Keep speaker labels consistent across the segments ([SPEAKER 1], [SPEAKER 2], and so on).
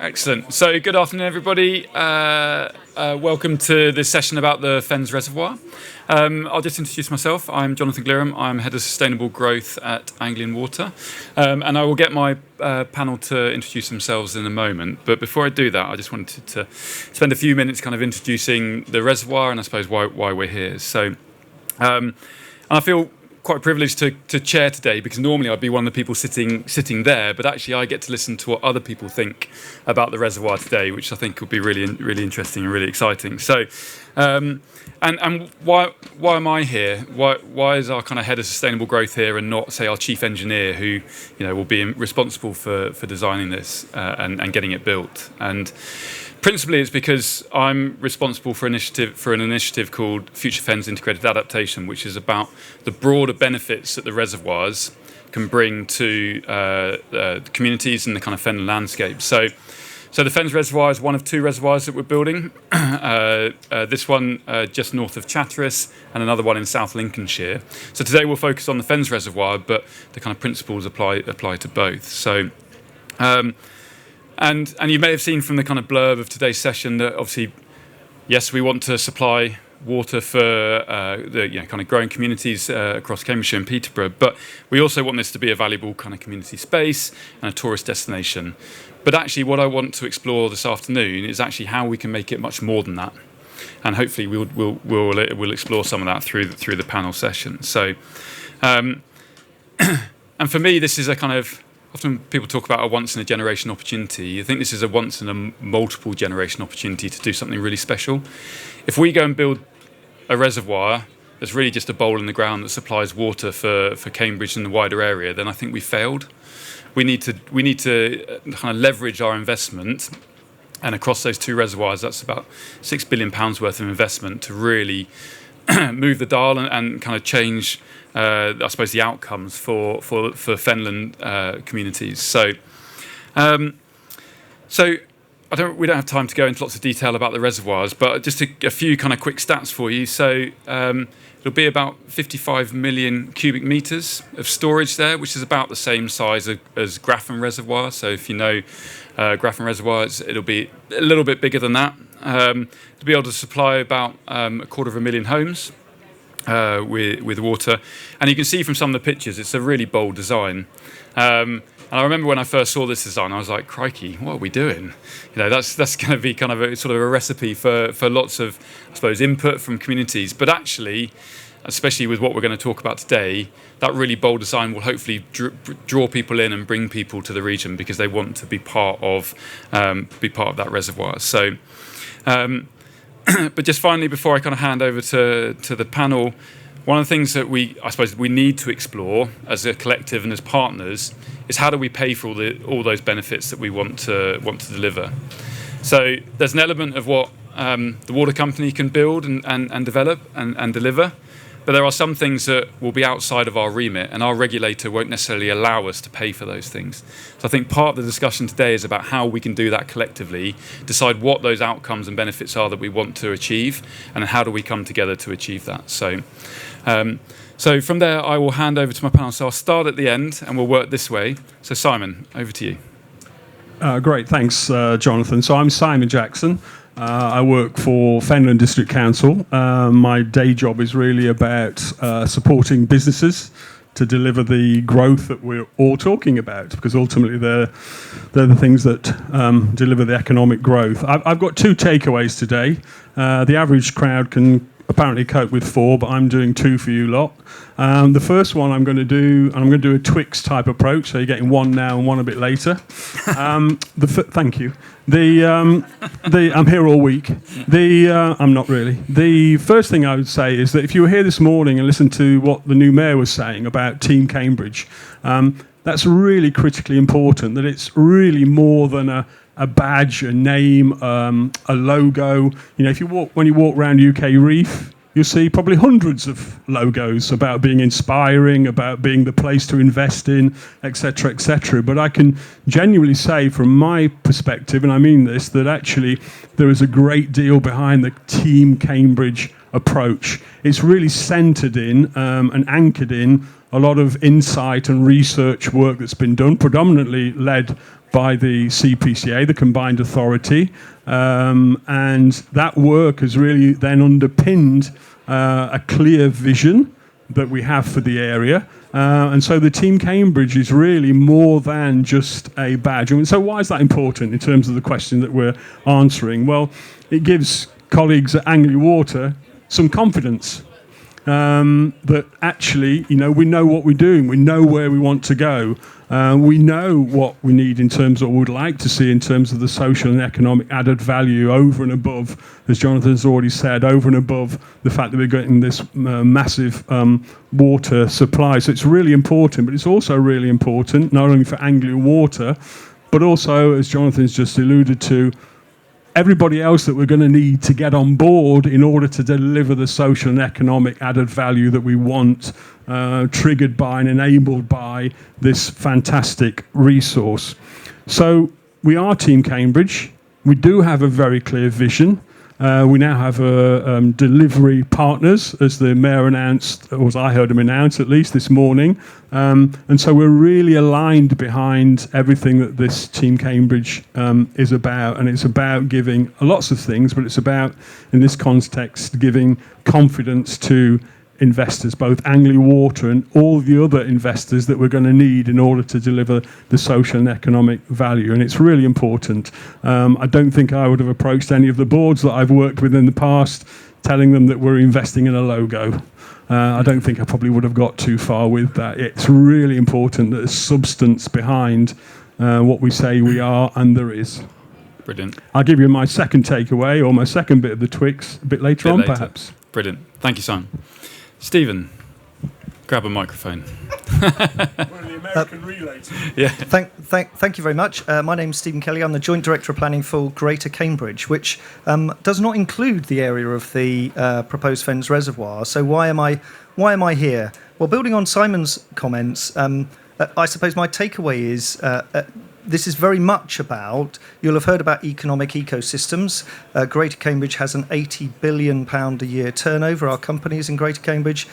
[SPEAKER 1] Excellent. So good afternoon, everybody. Welcome to this session about the Fens Reservoir. I'll just introduce myself. I'm Jonathan Glerum. I'm Head of Sustainable Growth at Anglian Water. And I will get my panel to introduce themselves in a moment. But before I do that, I just wanted to spend a few minutes kind of introducing the reservoir and I suppose why we're here. So, and I feel quite privileged to chair today, because normally I'd be one of the people sitting there, but actually I get to listen to what other people think about the reservoir today, which I think will be really interesting and really exciting. So, and why am I here? Why is our kind of head of sustainable growth here, and not, say, our chief engineer, who will be responsible for designing this and getting it built? And principally, it's because I'm responsible for an initiative called Future Fens Integrated Adaptation, which is about the broader benefits that the reservoirs can bring to the communities and the kind of Fenland landscape. So the Fens Reservoir is one of two reservoirs that we're building. This one just north of Chatteris, and another one in South Lincolnshire. So today we'll focus on the Fens Reservoir, but the kind of principles apply to both. So. And you may have seen from the kind of blurb of today's session that obviously, yes, we want to supply water for the kind of growing communities across Cambridgeshire and Peterborough, but we also want this to be a valuable kind of community space and a tourist destination. But actually, what I want to explore this afternoon is actually how we can make it much more than that, and hopefully we'll explore some of that through the panel session. So, and for me, this is a kind of, often people talk about a once-in-a-generation opportunity. I think this is a once-in-a-multiple-generation opportunity to do something really special. If we go and build a reservoir that's really just a bowl in the ground that supplies water for Cambridge and the wider area, then I think we failed. We need to kind of leverage our investment, and across those two reservoirs, that's about £6 billion worth of investment to really move the dial and kind of change, I suppose, the outcomes for Fenland communities. So we don't have time to go into lots of detail about the reservoirs, but just a few kind of quick stats for you. So it'll be about 55 million cubic meters of storage there, which is about the same size as Glerum Reservoir. So if you know Glerum Reservoir, it'll be a little bit bigger than that. To be able to supply about 250,000 homes with water. And you can see from some of the pictures, it's a really bold design. And I remember when I first saw this design, I was like, crikey, what are we doing? That's going to be kind of a sort of a recipe for lots of, I suppose, input from communities. But actually, especially with what we're going to talk about today, that really bold design will hopefully draw people in and bring people to the region, because they want to be part of that reservoir. So. But just finally, before I kind of hand over to the panel, one of the things that I suppose we need to explore as a collective and as partners is how do we pay for all those benefits that we want to deliver. So there's an element of what the water company can build and develop and deliver, but there are some things that will be outside of our remit, and our regulator won't necessarily allow us to pay for those things. So I think part of the discussion today is about how we can do that collectively, decide what those outcomes and benefits are that we want to achieve, and how do we come together to achieve that. So from there, I will hand over to my panel. So I'll start at the end, and we'll work this way. So Simon, over to you.
[SPEAKER 2] Great, thanks, Jonathan. So I'm Simon Jackson. I work for Fenland District Council. My day job is really about supporting businesses to deliver the growth that we're all talking about, because ultimately they're the things that deliver the economic growth. I've got two takeaways today. The average crowd can apparently cope with 4, but I'm doing 2 for you lot. The first one I'm going to do a Twix type approach, so you're getting 1 now and 1 a bit later. Thank you. I'm here all week. I'm not really. The first thing I would say is that if you were here this morning and listened to what the new mayor was saying about Team Cambridge, that's really critically important, that it's really more than a badge, a name, a logo. When you walk around UKREiiF, you'll see probably hundreds of logos about being inspiring, about being the place to invest in, etc., etc. But I can genuinely say, from my perspective, and I mean this, that actually there is a great deal behind the Team Cambridge approach. It's really centred in and anchored in a lot of insight and research work that's been done, predominantly led by the CPCA, the Combined Authority, and that work has really then underpinned a clear vision that we have for the area. And so the Team Cambridge is really more than just a badge. And so why is that important in terms of the question that we're answering? Well, it gives colleagues at Anglia Water some confidence that actually, we know what we're doing. We know where we want to go. We know what we need in terms of what we'd like to see in terms of the social and economic added value over and above, as Jonathan's already said, over and above the fact that we're getting this massive water supply. So it's really important, but it's also really important not only for Anglia Water, but also, as Jonathan's just alluded to, everybody else that we're going to need to get on board in order to deliver the social and economic added value that we want, triggered by and enabled by this fantastic resource. So we are Team Cambridge. We do have a very clear vision. We now have delivery partners, as the Mayor announced, or as I heard him announce at least this morning. And so we're really aligned behind everything that this Team Cambridge is about. And it's about giving lots of things, but it's about, in this context, giving confidence to investors, both Anglia Water and all the other investors that we're going to need in order to deliver the social and economic value. And it's really important. I don't think I would have approached any of the boards that I've worked with in the past telling them that we're investing in a logo. I don't think I probably would have got too far with that. It's really important that there's substance behind what we say we are, and there is.
[SPEAKER 1] Brilliant.
[SPEAKER 2] I'll give you my second takeaway, or my second bit of the Twix, a bit later on, perhaps.
[SPEAKER 1] Brilliant. Thank you, Simon. Stephen, grab a microphone.
[SPEAKER 2] We're the American relay team.
[SPEAKER 1] Yeah.
[SPEAKER 3] Thank you very much. My name's Stephen Kelly. I'm the Joint Director of Planning for Greater Cambridge, which does not include the area of the proposed Fens Reservoir. So why am I here? Well, building on Simon's comments, I suppose my takeaway is this is very much about, you'll have heard about economic ecosystems. Greater Cambridge has an £80 billion a year turnover, our companies in Greater Cambridge.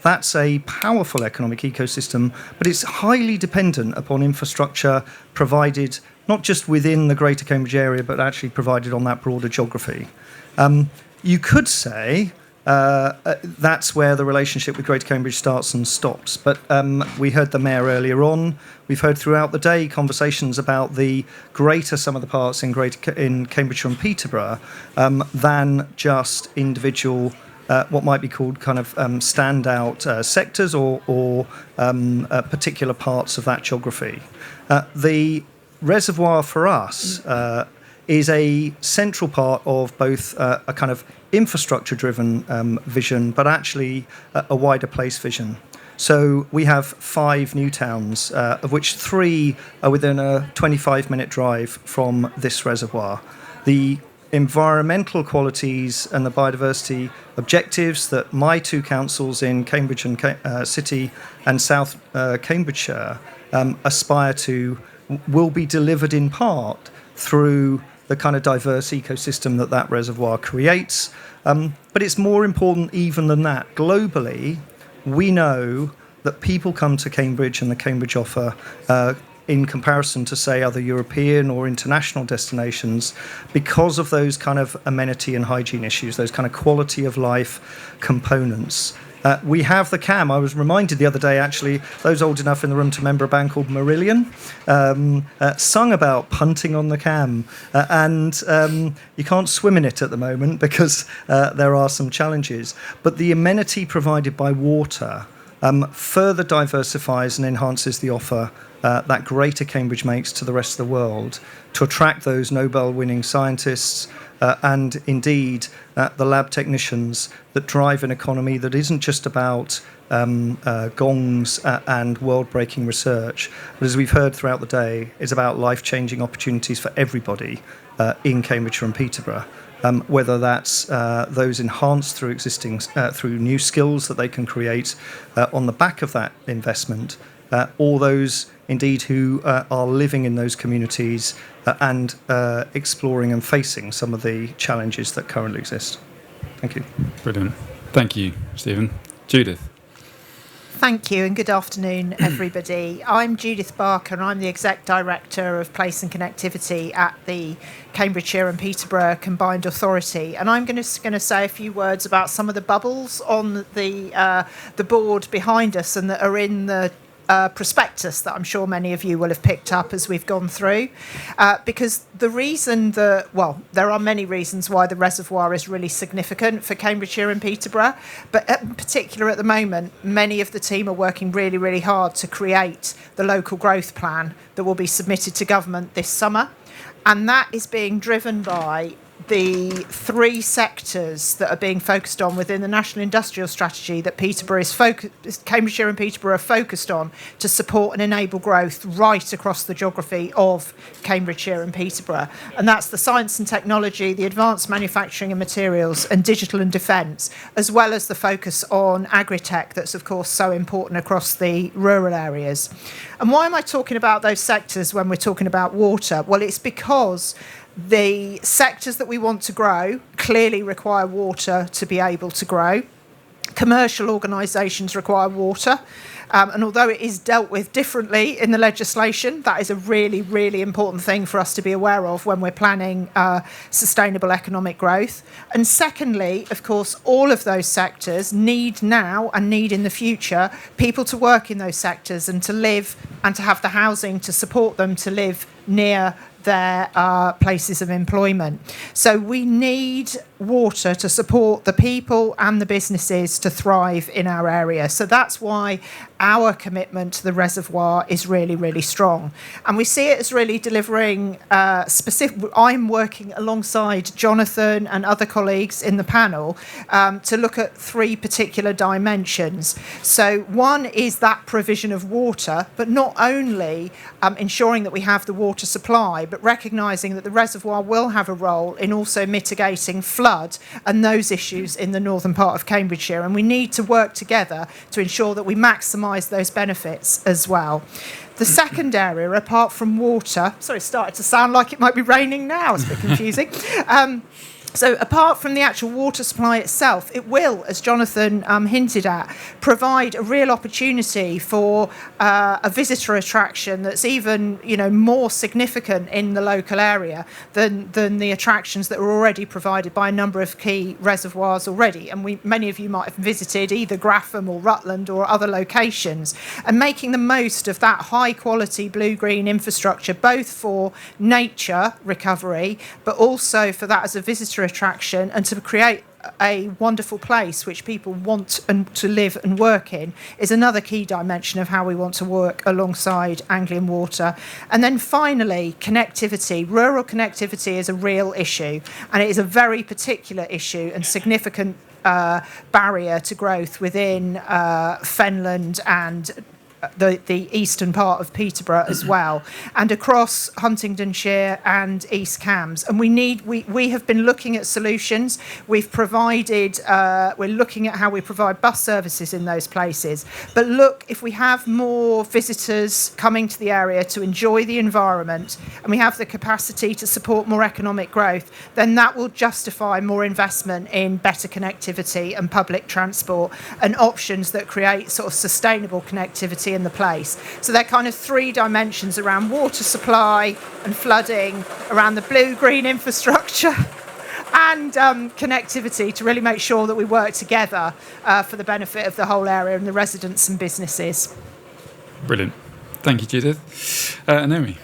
[SPEAKER 3] That's a powerful economic ecosystem, but it's highly dependent upon infrastructure provided not just within the Greater Cambridge area, but actually provided on that broader geography. You could say that's where the relationship with Greater Cambridge starts and stops. But we heard the Mayor earlier on. We've heard throughout the day conversations about the greater sum of the parts in Cambridgeshire and Peterborough than just individual, what might be called kind of standout sectors or particular parts of that geography. The reservoir for us is a central part of both a kind of infrastructure-driven vision, but actually a wider place vision. So we have 5 new towns, of which 3 are within a 25-minute drive from this reservoir. The environmental qualities and the biodiversity objectives that my 2 councils in Cambridge and City and South Cambridgeshire aspire to will be delivered in part through the kind of diverse ecosystem that reservoir creates. But it's more important even than that. Globally, we know that people come to Cambridge and the Cambridge offer in comparison to, say, other European or international destinations because of those kind of amenity and hygiene issues, those kind of quality of life components. We have the CAM. I was reminded the other day, actually, those old enough in the room to remember a band called Marillion, sung about punting on the CAM. And you can't swim in it at the moment because there are some challenges. But the amenity provided by water further diversifies and enhances the offer that Greater Cambridge makes to the rest of the world to attract those Nobel-winning scientists and indeed the lab technicians that drive an economy that isn't just about gongs and world-breaking research, but as we've heard throughout the day, is about life-changing opportunities for everybody in Cambridgeshire and Peterborough. Whether that's those enhanced through through new skills that they can create on the back of that investment, or those indeed who are living in those communities and exploring and facing some of the challenges that currently exist. Thank you.
[SPEAKER 1] Brilliant. Thank you, Stephen. Judith.
[SPEAKER 4] Thank you and good afternoon, everybody. I'm Judith Barker and I'm the Exec Director of Place and Connectivity at the Cambridgeshire and Peterborough Combined Authority. And I'm going to say a few words about some of the bubbles on the board behind us and that are in the prospectus that I'm sure many of you will have picked up as we've gone through. Because the reason there are many reasons why the reservoir is really significant for Cambridgeshire and Peterborough, but in particular at the moment, many of the team are working really, really hard to create the local growth plan that will be submitted to government this summer. And that is being driven by the three sectors that are being focused on within the National Industrial Strategy that Cambridgeshire and Peterborough are focused on to support and enable growth right across the geography of Cambridgeshire and Peterborough. And that's the science and technology, the advanced manufacturing and materials, and digital and defence, as well as the focus on agri-tech that's, of course, so important across the rural areas. And why am I talking about those sectors when we're talking about water? Well, it's because the sectors that we want to grow clearly require water to be able to grow. Commercial organisations require water. And although it is dealt with differently in the legislation, that is a really, really important thing for us to be aware of when we're planning sustainable economic growth. And secondly, of course, all of those sectors need now and need in the future people to work in those sectors and to live and to have the housing to support them to live near their places of employment. So we need water to support the people and the businesses to thrive in our area. So that's why our commitment to the reservoir is really, really strong. And we see it as really delivering specific. I'm working alongside Jonathan and other colleagues in the panel to look at three particular dimensions. So one is that provision of water, but not only ensuring that we have the water supply, but recognising that the reservoir will have a role in also mitigating flood and those issues in the northern part of Cambridgeshire. And we need to work together to ensure that we maximise those benefits as well. The second area, apart from water, sorry, it started to sound like it might be raining now, it's a bit confusing. So apart from the actual water supply itself, it will, as Jonathan hinted at, provide a real opportunity for a visitor attraction that's even, more significant in the local area than the attractions that are already provided by a number of key reservoirs already. And many of you might have visited either Glerum or Heartland or other locations, and making the most of that high quality blue-green infrastructure, both for nature recovery, but also for that as a visitor attraction and to create a wonderful place which people want to live and work in is another key dimension of how we want to work alongside Anglian Water. And then finally, connectivity. Rural connectivity is a real issue, and it is a very particular issue and significant barrier to growth within Fenland and the eastern part of Peterborough as well, and across Huntingdonshire and East Cambs. And we have been looking at solutions. We're looking at how we provide bus services in those places. But look, if we have more visitors coming to the area to enjoy the environment, and we have the capacity to support more economic growth, then that will justify more investment in better connectivity and public transport and options that create sort of sustainable connectivity in the place. So they're kind of three dimensions around water supply and flooding, around the blue-green infrastructure and connectivity to really make sure that we work together for the benefit of the whole area and the residents and businesses.
[SPEAKER 1] Brilliant. Thank you, Judith. Naomi.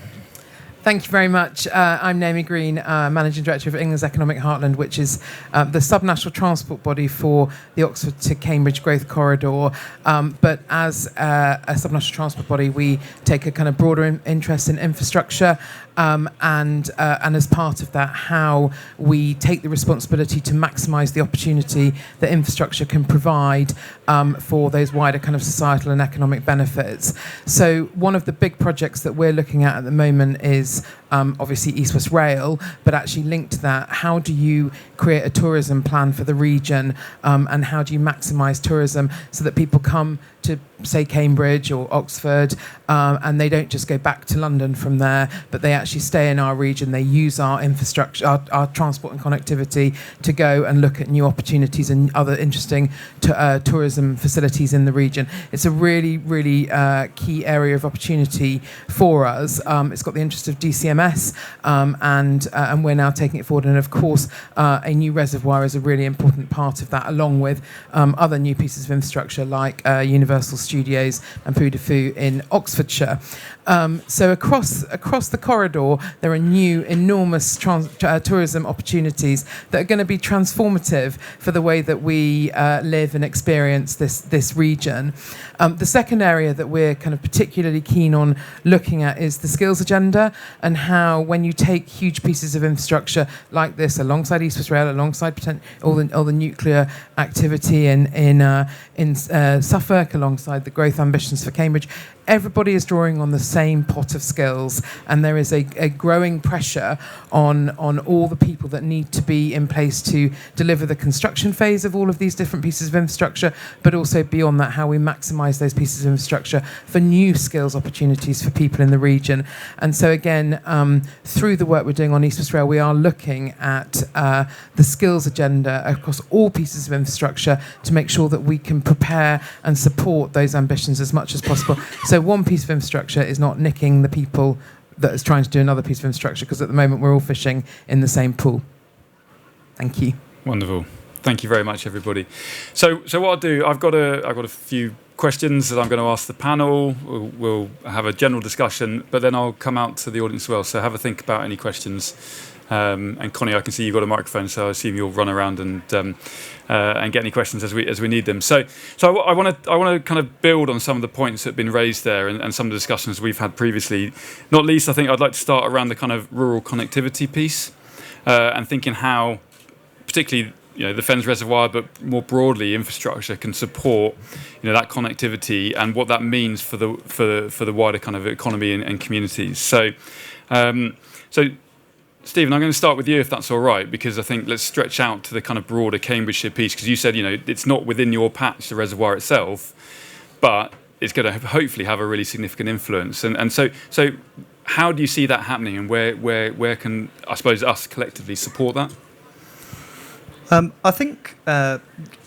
[SPEAKER 5] Thank you very much. I'm Naomi Green, Managing Director of England's Economic Heartland, which is the subnational transport body for the Oxford to Cambridge Growth Corridor. But as a subnational transport body, we take a kind of broader interest in infrastructure. And as part of that, how we take the responsibility to maximise the opportunity that infrastructure can provide for those wider kind of societal and economic benefits. So one of the big projects that we're looking at the moment is obviously East West Rail, but actually linked to that, how do you create a tourism plan for the region, and how do you maximise tourism so that people come to, say, Cambridge or Oxford, and they don't just go back to London from there, but they actually stay in our region, they use our infrastructure, our transport and connectivity to go and look at new opportunities and other interesting tourism facilities in the region. It's a really, really key area of opportunity for us. It's got the interest of DCMS, and we're now taking it forward. And of course, a new reservoir is a really important part of that, along with other new pieces of infrastructure like Universal Studios and Poo de Foo in Oxfordshire. So across the corridor, there are new enormous tourism opportunities that are going to be transformative for the way that we live and experience this region. The second area that we're kind of particularly keen on looking at is the skills agenda, and how when you take huge pieces of infrastructure like this alongside East West Rail, alongside all the nuclear activity in Suffolk, alongside the growth ambitions for Cambridge, everybody is drawing on the same pot of skills, and there is a growing pressure on all the people that need to be in place to deliver the construction phase of all of these different pieces of infrastructure, but also beyond that, how we maximise those pieces of infrastructure for new skills opportunities for people in the region. And so again, through the work we're doing on East West Rail, we are looking at the skills agenda across all pieces of infrastructure to make sure that we can prepare and support those ambitions as much as possible. So one piece of infrastructure is not nicking the people that is trying to do another piece of infrastructure, because at the moment we're all fishing in the same pool. Thank you.
[SPEAKER 1] Wonderful. Thank you very much, everybody. So what I'll do, I've got a few questions that I'm going to ask the panel. We'll have a general discussion, but then I'll come out to the audience as well. So have a think about any questions. And Connie, I can see you've got a microphone, so I assume you'll run around and get any questions as we need them. So I want to kind of build on some of the points that have been raised there, and some of the discussions we've had previously. Not least, I think I'd like to start around the kind of rural connectivity piece, and thinking how, particularly, the Fens Reservoir, but more broadly, infrastructure can support, that connectivity and what that means for the wider kind of economy and communities. So Stephen, I'm going to start with you, if that's all right, because I think let's stretch out to the kind of broader Cambridgeshire piece, because you said, it's not within your patch, the reservoir itself, but it's going to hopefully have a really significant influence. And so how do you see that happening, and where can, I suppose, us collectively support that?
[SPEAKER 3] I think, as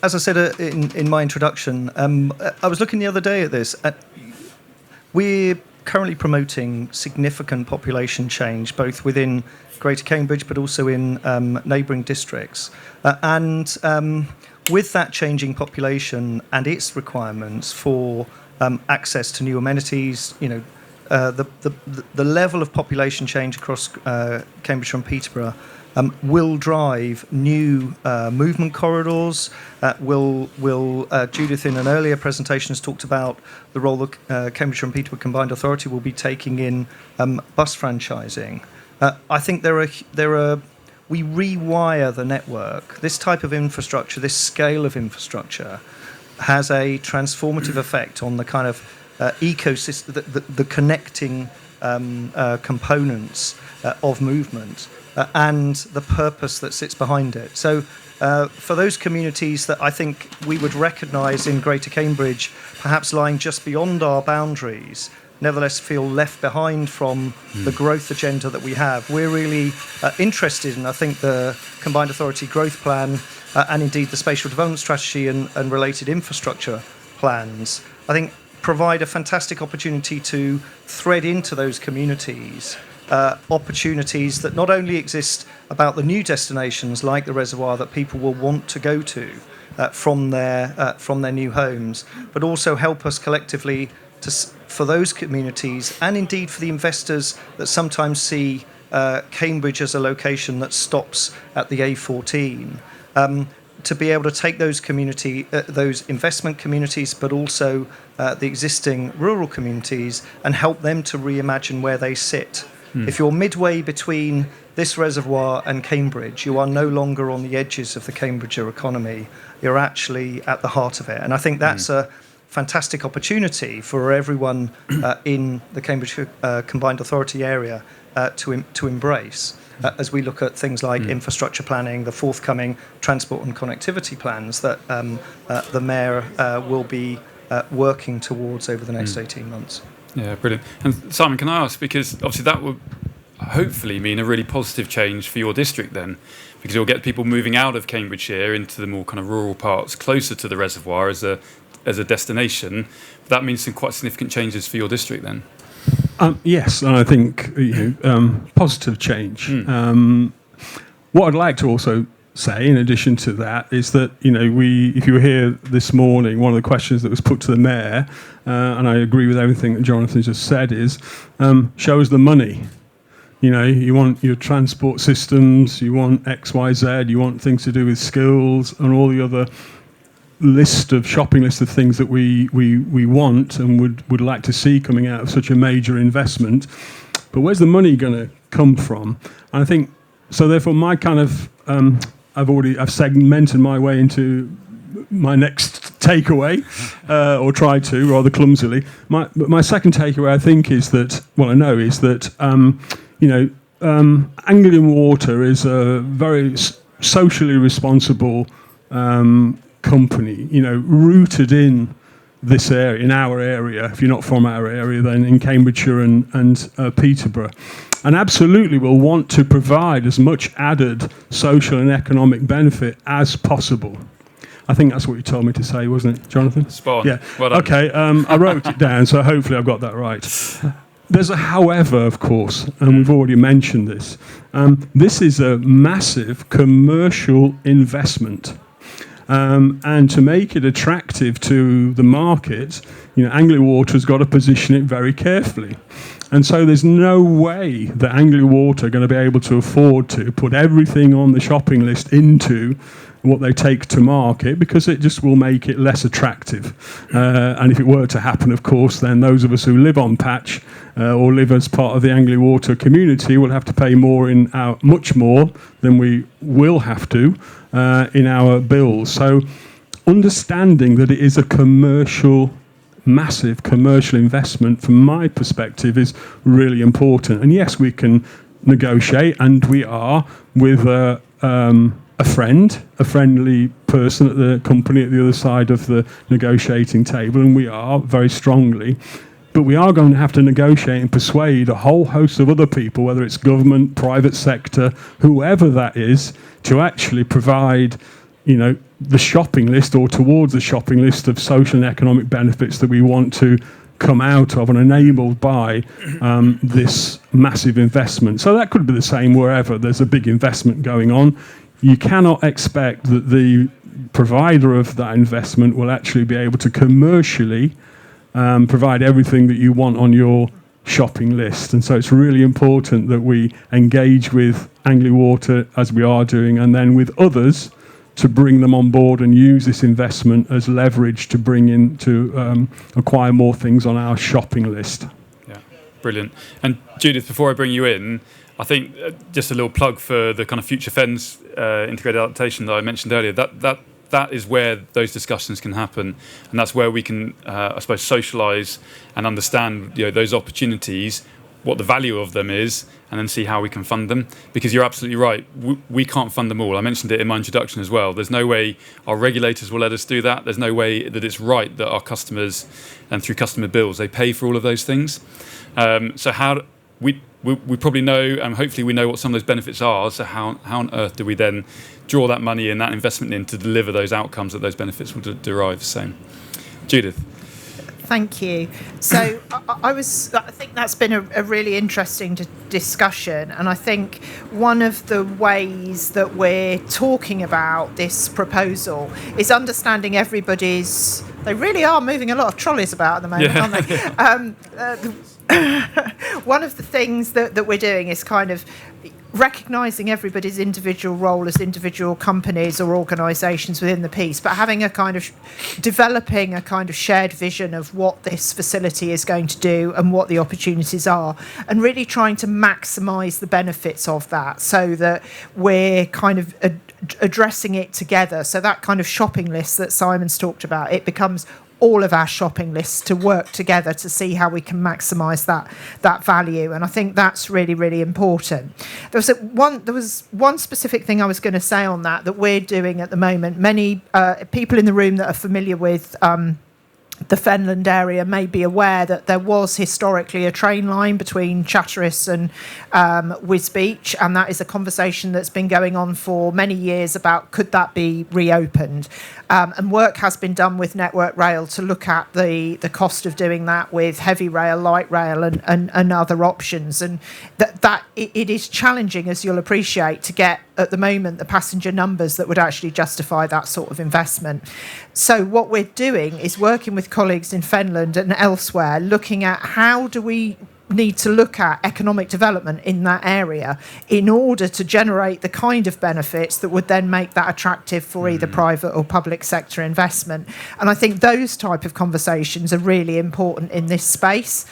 [SPEAKER 3] I said in my introduction, I was looking the other day at this. We're currently promoting significant population change, both within Greater Cambridge, but also in neighbouring districts. And with that changing population and its requirements for access to new amenities, the level of population change across Cambridgeshire and Peterborough will drive new movement corridors. Judith, in an earlier presentation, has talked about the role that Cambridgeshire and Peterborough Combined Authority will be taking in bus franchising. I think we rewire the network. This type of infrastructure, this scale of infrastructure, has a transformative effect on the kind of ecosystem, the connecting components of movement. And the purpose that sits behind it. So for those communities that I think we would recognise in Greater Cambridge, perhaps lying just beyond our boundaries, nevertheless feel left behind from the growth agenda that we have, we're really interested in, I think, the Combined Authority Growth Plan and indeed the Spatial Development Strategy and related infrastructure plans, I think provide a fantastic opportunity to thread into those communities opportunities that not only exist about the new destinations like the reservoir that people will want to go to from their new homes, but also help us collectively for those communities and indeed for the investors that sometimes see Cambridge as a location that stops at the A14. To be able to take those those investment communities, but also the existing rural communities, and help them to reimagine where they sit. If you're midway between this reservoir and Cambridge, you are no longer on the edges of the Cambridgeshire economy. You're actually at the heart of it. And I think that's a fantastic opportunity for everyone in the Cambridgeshire Combined Authority area to embrace. As we look at things like infrastructure planning, the forthcoming transport and connectivity plans that the Mayor will be working towards over the next 18 months.
[SPEAKER 1] Yeah, brilliant. And Simon, can I ask, because obviously that will hopefully mean a really positive change for your district then, because you'll get people moving out of Cambridgeshire into the more kind of rural parts closer to the reservoir as a destination. That means some quite significant changes for your district then.
[SPEAKER 2] Yes, and I think positive change. What I'd like to also say, in addition to that, is that if you were here this morning, one of the questions that was put to the Mayor, and I agree with everything that Jonathan just said, is show us the money. You want your transport systems, you want X, Y, Z, you want things to do with skills and all the other shopping list of things that we want and would like to see coming out of such a major investment. But where's the money going to come from? And I think, so therefore my kind of, I've segmented my way into my next takeaway, or tried to, rather clumsily. My second takeaway, I think, is that, Anglian Water is a very socially responsible company, rooted in this area, in our area. If you're not from our area, then in Cambridgeshire and Peterborough. And absolutely will want to provide as much added social and economic benefit as possible. I think that's what you told me to say, wasn't it, Jonathan?
[SPEAKER 1] Spot on.
[SPEAKER 2] Yeah.
[SPEAKER 1] Well done.
[SPEAKER 2] Okay, I wrote it down, so hopefully I've got that right. There's a however, of course, and we've already mentioned this. This is a massive commercial investment. And to make it attractive to the market, Anglia Water has got to position it very carefully. And so there's no way that Anglia Water are going to be able to afford to put everything on the shopping list into what they take to market, because it just will make it less attractive. And if it were to happen, of course, then those of us who live on patch or live as part of the Anglia Water community will have to pay much more than we will have to in our bills. So understanding that it is a massive commercial investment, from my perspective, is really important. And yes, we can negotiate, and we are, with a friendly person at the company at the other side of the negotiating table, and we are very strongly. But we are going to have to negotiate and persuade a whole host of other people, whether it's government, private sector, whoever that is, to actually provide, the shopping list or towards the shopping list of social and economic benefits that we want to come out of and enabled by this massive investment. So that could be the same wherever there's a big investment going on. You cannot expect that the provider of that investment will actually be able to commercially provide everything that you want on your shopping list. And so it's really important that we engage with Anglia Water, as we are doing, and then with others, to bring them on board and use this investment as leverage to bring in, to acquire more things on our shopping list.
[SPEAKER 1] Yeah, brilliant. And Judith, before I bring you in, I think just a little plug for the kind of Future Fens integrated adaptation that I mentioned earlier. That is where those discussions can happen, and that's where we can, I suppose, socialise and understand those opportunities, what the value of them is, and then see how we can fund them. Because you're absolutely right, we can't fund them all. I mentioned it in my introduction as well. There's no way our regulators will let us do that. There's no way that it's right that our customers, and through customer bills, they pay for all of those things. So how we probably know, and hopefully we know what some of those benefits are. So how on earth do we then draw that money and that investment in to deliver those outcomes that those benefits will derive? So, Judith.
[SPEAKER 4] Thank you. So I think that's been a really interesting discussion, and I think one of the ways that we're talking about this proposal is understanding everybody's. They really are moving a lot of trolleys about at the moment, aren't they? One of the things that we're doing is kind of recognising everybody's individual role as individual companies or organisations within the piece, but having developing a kind of shared vision of what this facility is going to do and what the opportunities are, and really trying to maximise the benefits of that, so that we're kind of addressing it together. So that kind of shopping list that Simon's talked about, it becomes all of our shopping lists to work together to see how we can maximise that value. And I think that's really, really important. There was one specific thing I was going to say on that we're doing at the moment. Many people in the room that are familiar with the Fenland area may be aware that there was historically a train line between Chatteris and Wisbech, and that is a conversation that's been going on for many years about could that be reopened. And work has been done with Network Rail to look at the cost of doing that with heavy rail, light rail and other options. And that it is challenging, as you'll appreciate, to get at the moment the passenger numbers that would actually justify that sort of investment. So what we're doing is working with colleagues in Fenland and elsewhere, looking at how do we need to look at economic development in that area in order to generate the kind of benefits that would then make that attractive for either private or public sector investment. And I think those type of conversations are really important in this space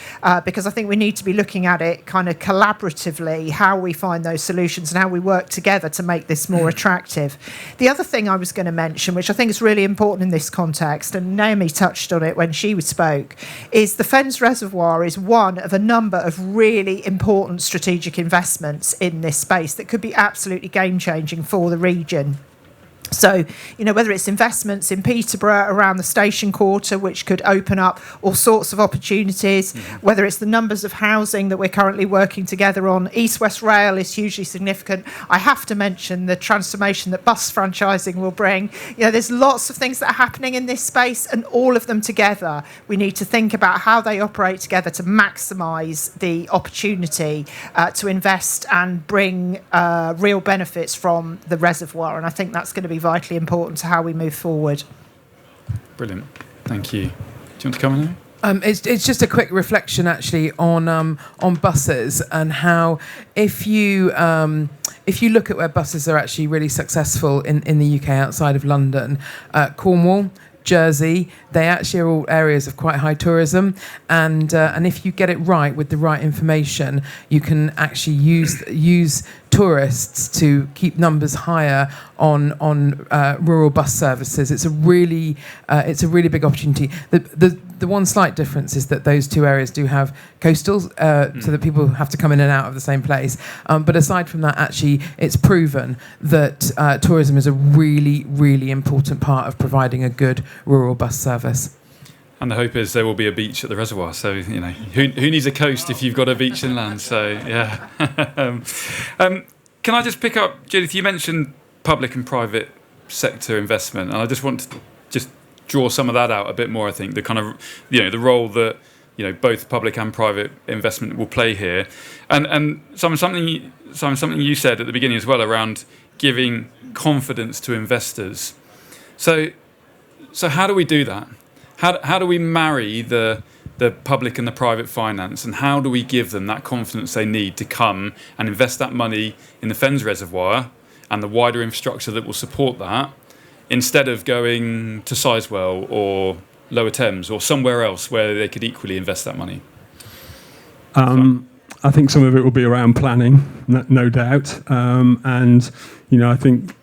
[SPEAKER 4] because I think we need to be looking at it kind of collaboratively, how we find those solutions and how we work together to make this more attractive. The other thing I was going to mention, which I think is really important in this context, and Naomi touched on it when she spoke, is the Fens Reservoir is one of a number of really important strategic investments in this space that could be absolutely game-changing for the region. So, whether it's investments in Peterborough around the station quarter, which could open up all sorts of opportunities, whether it's the numbers of housing that we're currently working together on. East-West Rail is hugely significant. I have to mention the transformation that bus franchising will bring. There's lots of things that are happening in this space, and all of them together, we need to think about how they operate together to maximise the opportunity to invest and bring real benefits from the reservoir. And I think that's going to be vitally important to how we move forward.
[SPEAKER 1] Brilliant, thank you. Do you want to come in?
[SPEAKER 5] It's just a quick reflection actually on buses and how if you look at where buses are actually really successful in the UK outside of London, Cornwall, Jersey, they actually are all areas of quite high tourism, and if you get it right with the right information, you can actually use tourists to keep numbers higher on rural bus services. It's a really big opportunity. The one slight difference is that those two areas do have coastals, so that people have to come in and out of the same place. But aside from that, actually, it's proven that tourism is a really, really important part of providing a good rural bus service.
[SPEAKER 1] And the hope is there will be a beach at the reservoir. So, who needs a coast if you've got a beach inland? So, yeah. Can I just pick up, Judith, you mentioned public and private sector investment, and I just want to just draw some of that out a bit more, I think, the kind of, the role that, both public and private investment will play here. And something you said at the beginning as well around giving confidence to investors. So how do we do that? How do we marry the public and the private finance, and how do we give them that confidence they need to come and invest that money in the Fens Reservoir and the wider infrastructure that will support that, instead of going to Sizewell or Lower Thames or somewhere else where they could equally invest that money?
[SPEAKER 2] I think some of it will be around planning, no doubt. I think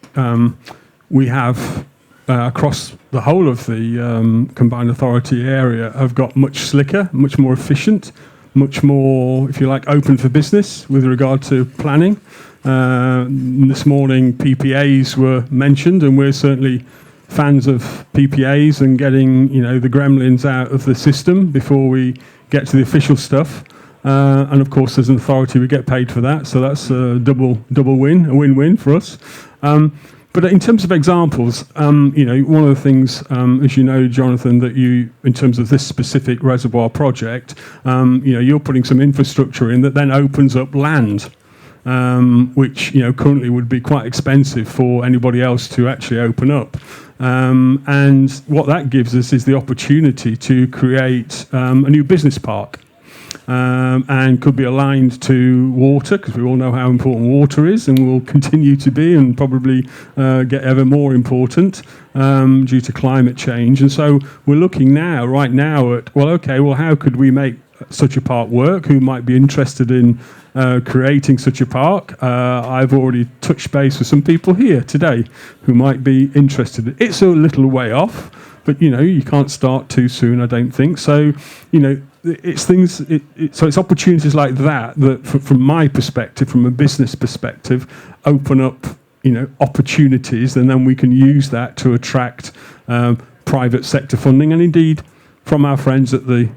[SPEAKER 2] we have across the whole of the combined authority area have got much slicker, much more efficient, much more, if you like, open for business with regard to planning. This morning PPAs were mentioned, and we're certainly fans of PPAs and getting the gremlins out of the system before we get to the official stuff. And of course, as an authority, we get paid for that, so that's a double win, a win-win for us. But in terms of examples, one of the things, as you know, Jonathan, that in terms of this specific reservoir project, you're putting some infrastructure in that then opens up land, which currently would be quite expensive for anybody else to actually open up. And what that gives us is the opportunity to create a new business park. And could be aligned to water, because we all know how important water is and will continue to be, and probably get ever more important due to climate change. And so we're looking right now at, how could we make such a park work, who might be interested in creating such a park. I've already touched base with some people here today who might be interested. It's a little way off, but you can't start too soon, I don't think. So it's things. So it's opportunities like that from my perspective, from a business perspective, open up opportunities, and then we can use that to attract private sector funding, and indeed from our friends at the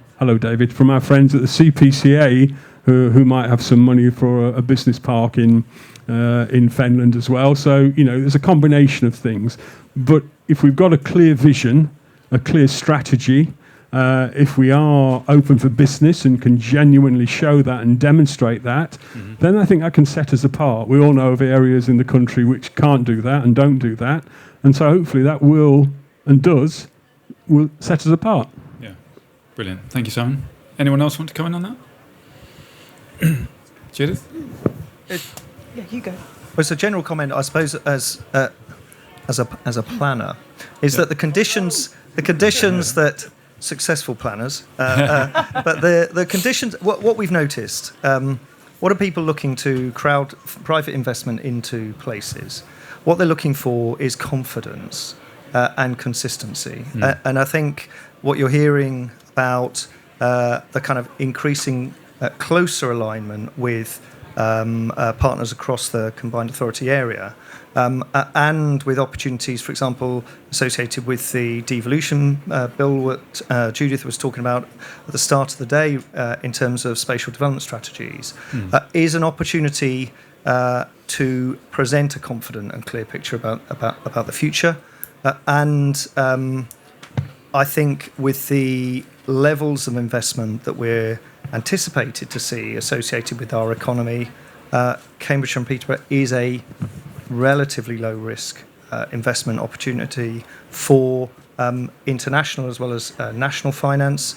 [SPEAKER 2] from our friends at the CPCA, who might have some money for a business park in Fenland as well. So there's a combination of things. But if we've got a clear vision, a clear strategy, if we are open for business and can genuinely show that and demonstrate that, then I think that can set us apart. We all know of areas in the country which can't do that and don't do that, and so hopefully that will set us apart.
[SPEAKER 1] Yeah, brilliant. Thank you, Simon. Anyone else want to comment on that? Judith?
[SPEAKER 4] Yeah, you go.
[SPEAKER 3] Well, it's a general comment, I suppose, as a planner, is that the conditions that successful planners, but the conditions. What we've noticed, what are people looking to crowd private investment into places? What they're looking for is confidence and consistency, and I think what you're hearing about the kind of increasing closer alignment with partners across the combined authority area, and with opportunities, for example, associated with the devolution bill that Judith was talking about at the start of the day in terms of spatial development strategies, is an opportunity to present a confident and clear picture about the future. And I think with the levels of investment that we're anticipated to see associated with our economy, Cambridgeshire and Peterborough is a relatively low risk investment opportunity for international as well as national finance,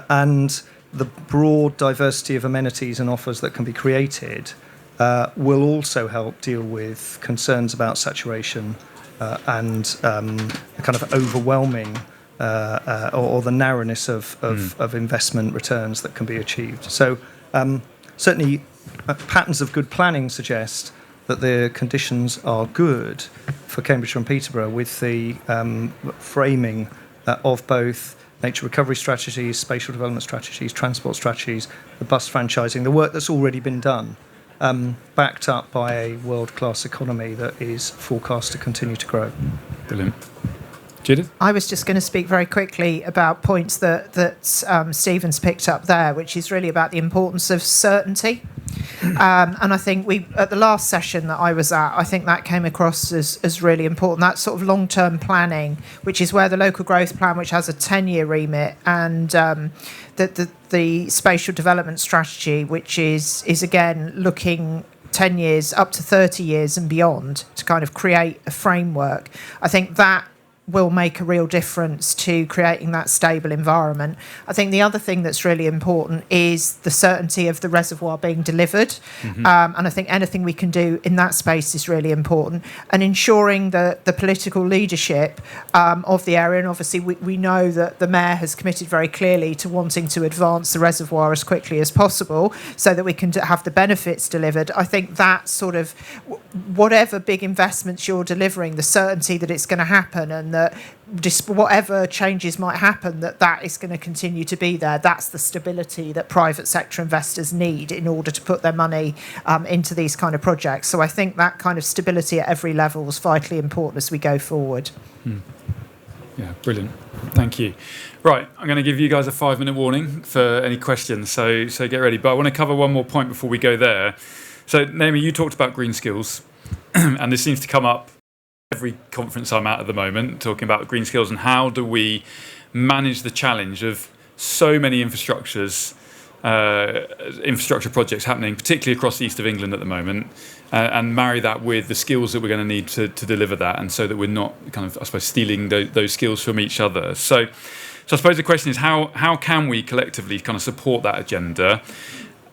[SPEAKER 3] and the broad diversity of amenities and offers that can be created will also help deal with concerns about saturation and the kind of overwhelming or the narrowness of investment returns that can be achieved. So certainly patterns of good planning suggest that the conditions are good for Cambridgeshire and Peterborough, with the framing of both nature recovery strategies, spatial development strategies, transport strategies, the bus franchising, the work that's already been done, backed up by a world-class economy that is forecast to continue to grow.
[SPEAKER 1] Brilliant. Judith?
[SPEAKER 4] I was just going to speak very quickly about points that Stephen's picked up there, which is really about the importance of certainty. And I think at the last session that I was at, I think that came across as really important. That sort of long-term planning, which is where the local growth plan, which has a 10-year remit, and the spatial development strategy, which is again looking 10 years up to 30 years and beyond to kind of create a framework. I think that will make a real difference to creating that stable environment. I think the other thing that's really important is the certainty of the reservoir being delivered. And I think anything we can do in that space is really important. And ensuring the political leadership of the area, and obviously we know that the Mayor has committed very clearly to wanting to advance the reservoir as quickly as possible so that we can have the benefits delivered. I think that sort of, whatever big investments you're delivering, the certainty that it's going to happen, and that whatever changes might happen, that is going to continue to be there. That's the stability that private sector investors need in order to put their money into these kind of projects. So I think that kind of stability at every level is vitally important as we go forward.
[SPEAKER 1] Yeah, brilliant. Thank you. Right, I'm going to give you guys a 5-minute warning for any questions, so get ready. But I want to cover one more point before we go there. So, Naomi, you talked about green skills, and this seems to come up every conference I'm at the moment, talking about green skills and how do we manage the challenge of so many infrastructure projects happening, particularly across the east of England at the moment, and marry that with the skills that we're going to need to deliver that, and so that we're not kind of, I suppose, stealing those skills from each other. So I suppose the question is how can we collectively kind of support that agenda,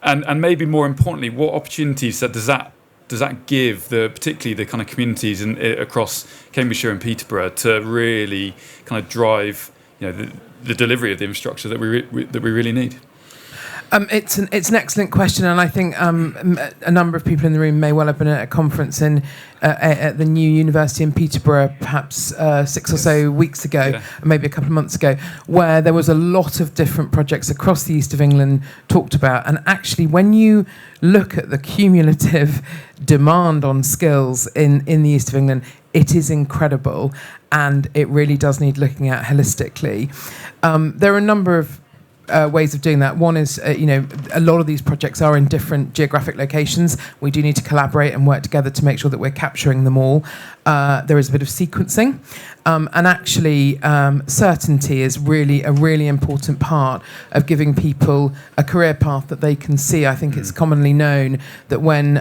[SPEAKER 1] and maybe more importantly, what opportunities does that give particularly the kind of communities across Cambridgeshire and Peterborough to really kind of drive the delivery of the infrastructure that we really need?
[SPEAKER 5] It's an excellent question, and I think a number of people in the room may well have been at a conference at the new university in Peterborough, perhaps 6 or so weeks ago, maybe a couple of months ago, where there was a lot of different projects across the east of England talked about. And actually, when you look at the cumulative demand on skills in the east of England, it is incredible, and it really does need looking at holistically. There are a number of ways of doing that. One is, a lot of these projects are in different geographic locations. We do need to collaborate and work together to make sure that we're capturing them all. There is a bit of sequencing. And actually, certainty is really a really important part of giving people a career path that they can see. I think it's commonly known that when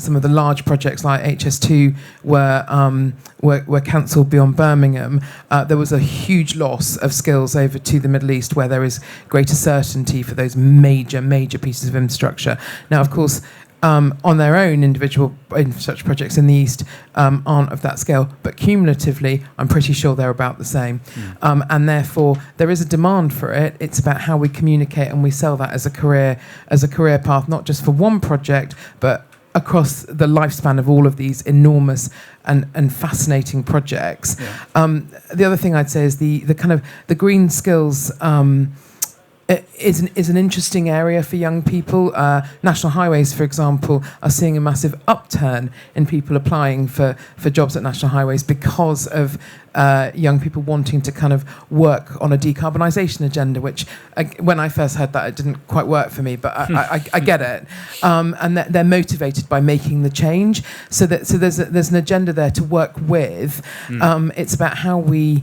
[SPEAKER 5] some of the large projects like HS2 were cancelled beyond Birmingham, there was a huge loss of skills over to the Middle East, where there is greater certainty for those major pieces of infrastructure. Now, of course, on their own, individual infrastructure projects in the East aren't of that scale, but cumulatively, I'm pretty sure they're about the same. And therefore, there is a demand for it. It's about how we communicate and we sell that as a career path, not just for one project, but across the lifespan of all of these enormous and fascinating projects. The other thing I'd say is the kind of the green skills. Is an interesting area for young people. National Highways, for example, are seeing a massive upturn in people applying for jobs at National Highways because of young people wanting to kind of work on a decarbonisation agenda, which, when I first heard that, it didn't quite work for me, but I get it. And they're motivated by making the change. So there's an agenda there to work with. It's about how we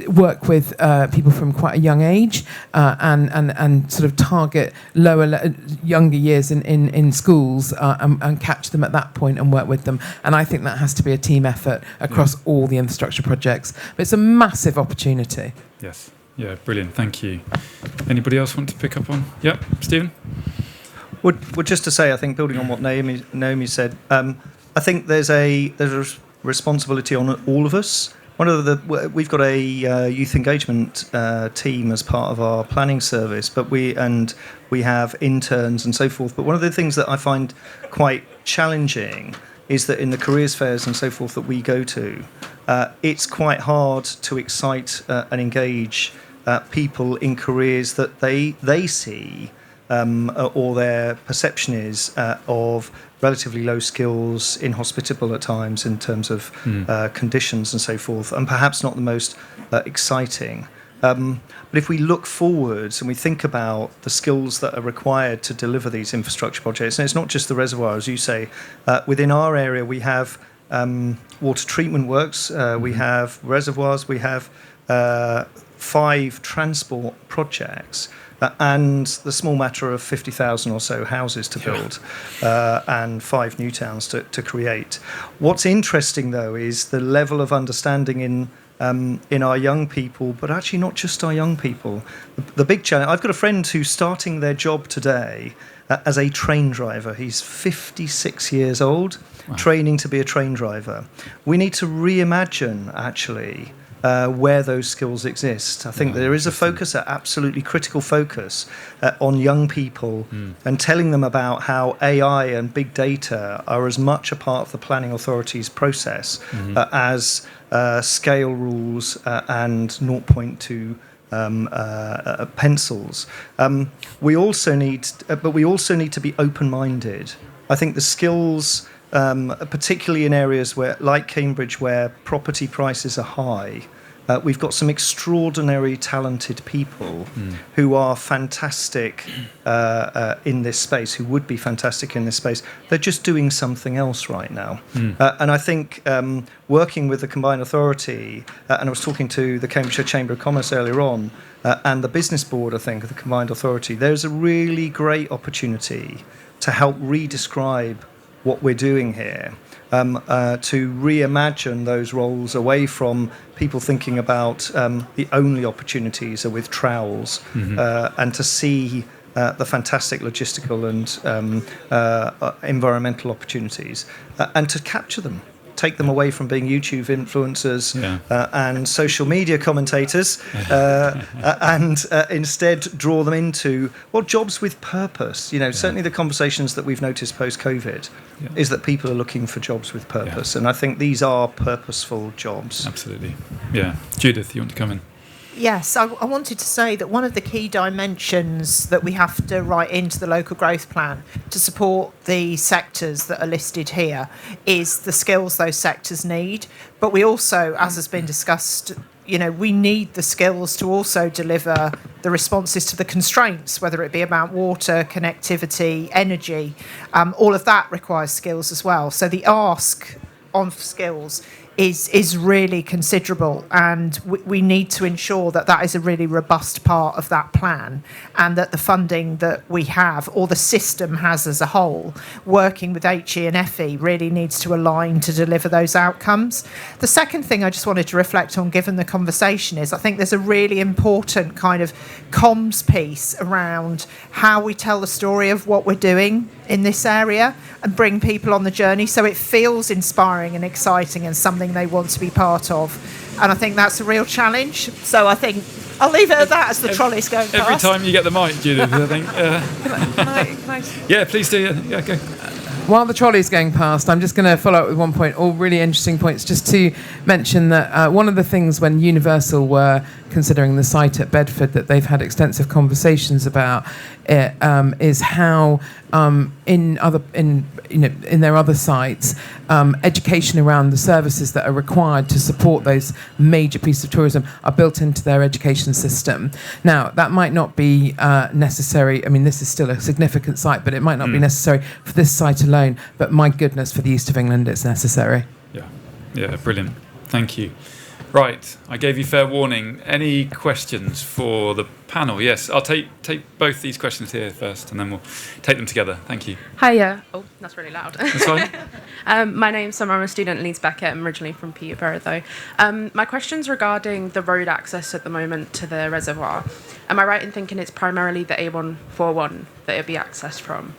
[SPEAKER 5] work with people from quite a young age and sort of target younger years in schools and catch them at that point and work with them. And I think that has to be a team effort across all the infrastructure projects. But it's a massive opportunity.
[SPEAKER 1] Yes. Yeah, brilliant. Thank you. Anybody else want to pick up on? Yep, Stephen?
[SPEAKER 3] Well, just to say, I think building on what Naomi said, I think there's a responsibility on all of us. We've got a youth engagement team as part of our planning service, but we have interns and so forth. But one of the things that I find quite challenging is that in the careers fairs and so forth that we go to, it's quite hard to excite and engage people in careers that they see or their perception is of relatively low skills, inhospitable at times in terms of conditions and so forth, and perhaps not the most exciting. But if we look forwards and we think about the skills that are required to deliver these infrastructure projects, and it's not just the reservoir, as you say, within our area we have water treatment works, we have reservoirs, we have 5 transport projects, and the small matter of 50,000 or so houses to build, and 5 new towns to create. What's interesting, though, is the level of understanding in our young people, but actually not just our young people. The big challenge, I've got a friend who's starting their job today as a train driver. He's 56 years old, training to be a train driver. We need to reimagine, actually, where those skills exist. I think there is a focus, an absolutely critical focus on young people and telling them about how AI and big data are as much a part of the planning authority's process as scale rules and 0.2 pencils. We also need to be open-minded. I think the skills, particularly in areas like Cambridge, where property prices are high, we've got some extraordinary talented people who are fantastic in this space, who would be fantastic in this space. They're just doing something else right now. And I think working with the Combined Authority, and I was talking to the Cambridgeshire Chamber of Commerce earlier on, and the Business Board, I think, of the Combined Authority, there's a really great opportunity to help re-describe what we're doing here, to reimagine those roles away from people thinking about the only opportunities are with trowels, and to see the fantastic logistical and environmental opportunities, and to capture them, take them away from being YouTube influencers
[SPEAKER 1] Yeah.
[SPEAKER 3] And social media commentators, and instead draw them into jobs with purpose. Certainly the conversations that we've noticed post-COVID is that people are looking for jobs with purpose, and I think these are purposeful jobs.
[SPEAKER 1] Absolutely. Yeah. Judith, you want to come in?
[SPEAKER 4] Yes, I wanted to say that one of the key dimensions that we have to write into the local growth plan to support the sectors that are listed here is the skills those sectors need. But we also, as has been discussed, we need the skills to also deliver the responses to the constraints, whether it be about water, connectivity, energy. All of that requires skills as well. So the ask on skills is really considerable, and we need to ensure that is a really robust part of that plan, and that the funding that we have, or the system has as a whole, working with HE and FE, really needs to align to deliver those outcomes. The second thing I just wanted to reflect on, given the conversation, is I think there's a really important kind of comms piece around how we tell the story of what we're doing in this area and bring people on the journey so it feels inspiring and exciting and something they want to be part of. And I think that's a real challenge. So I think I'll leave it at that as the trolley's going past.
[SPEAKER 1] Every time you get the mic, Judith, I think.
[SPEAKER 5] Can I
[SPEAKER 1] Yeah, please do. Yeah, go.
[SPEAKER 5] While the trolley's going past, I'm just going to follow up with one point, all really interesting points, just to mention that one of the things when Universal were considering the site at Bedford that they've had extensive conversations about it, is how in their other sites, education around the services that are required to support those major pieces of tourism are built into their education system. Now, that might not be necessary. I mean, this is still a significant site, but it might not be necessary for this site alone. But my goodness, for the East of England, it's necessary.
[SPEAKER 1] Yeah, brilliant. Thank you. Right, I gave you fair warning. Any questions for the panel? Yes, I'll take both these questions here first, and then we'll take them together. Thank you.
[SPEAKER 6] Hiya. Oh, that's really loud.
[SPEAKER 1] That's fine.
[SPEAKER 6] My name's Summer. I'm a student at Leeds Beckett. I'm originally from Peterborough, though. My question's regarding the road access at the moment to the reservoir. Am I right in thinking it's primarily the A141 that it'll be accessed from?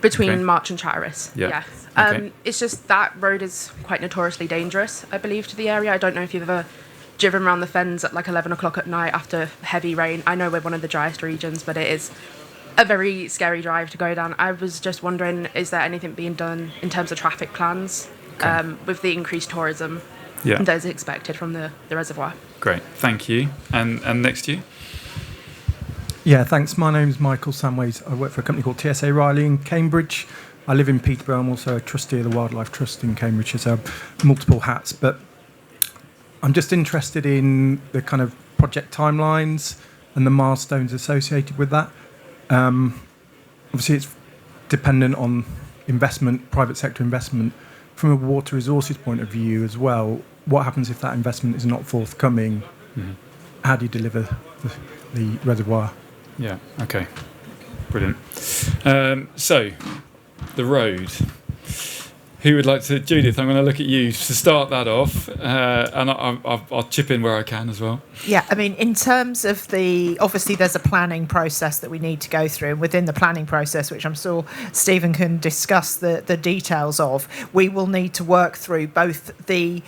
[SPEAKER 6] Between March and Chatteris?
[SPEAKER 1] Yeah.
[SPEAKER 6] Okay. It's just that road is quite notoriously dangerous, I believe, to the area. I don't know if you've ever driven around the Fens at like 11 o'clock at night after heavy rain. I know we're one of the driest regions, but it is a very scary drive to go down. I was just wondering, is there anything being done in terms of traffic plans with the increased tourism that is expected from the reservoir? Great,
[SPEAKER 1] thank you. And next to you?
[SPEAKER 7] Yeah, thanks. My name's Michael Samways. I work for a company called TSA Riley in Cambridge. I live in Peterborough. I'm also a trustee of the Wildlife Trust in Cambridgeshire, so multiple hats. But I'm just interested in the kind of project timelines and the milestones associated with that. Obviously, it's dependent on investment, private sector investment. From a water resources point of view as well, what happens if that investment is not forthcoming? Mm-hmm. How do you deliver the reservoir?
[SPEAKER 1] Yeah, okay. Brilliant. So, the road. Who would like to? Judith, I'm going to look at you to start that off, and I'll chip in where I can as well.
[SPEAKER 4] Yeah, I mean, in terms of obviously there's a planning process that we need to go through, and within the planning process, which I'm sure Stephen can discuss the details of, we will need to work through both the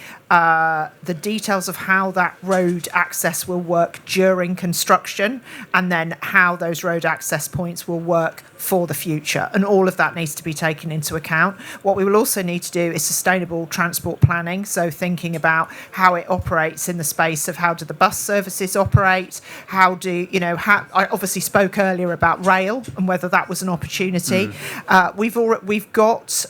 [SPEAKER 4] details of how that road access will work during construction, and then how those road access points will work for the future, and all of that needs to be taken into account. What we will also need to do is sustainable transport planning, so thinking about how it operates in the space of how do the bus services operate, I obviously spoke earlier about rail and whether that was an opportunity. We've got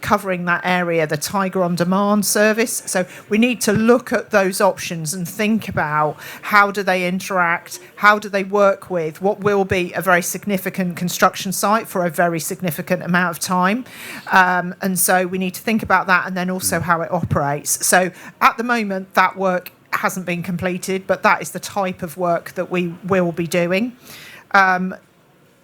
[SPEAKER 4] covering that area, the Tiger on Demand service. So we need to look at those options and think about how do they interact, how do they work with what will be a very significant construction site for a very significant amount of time. And so we need to think about that, and then also how it operates. So at the moment, that work hasn't been completed, but that is the type of work that we will be doing.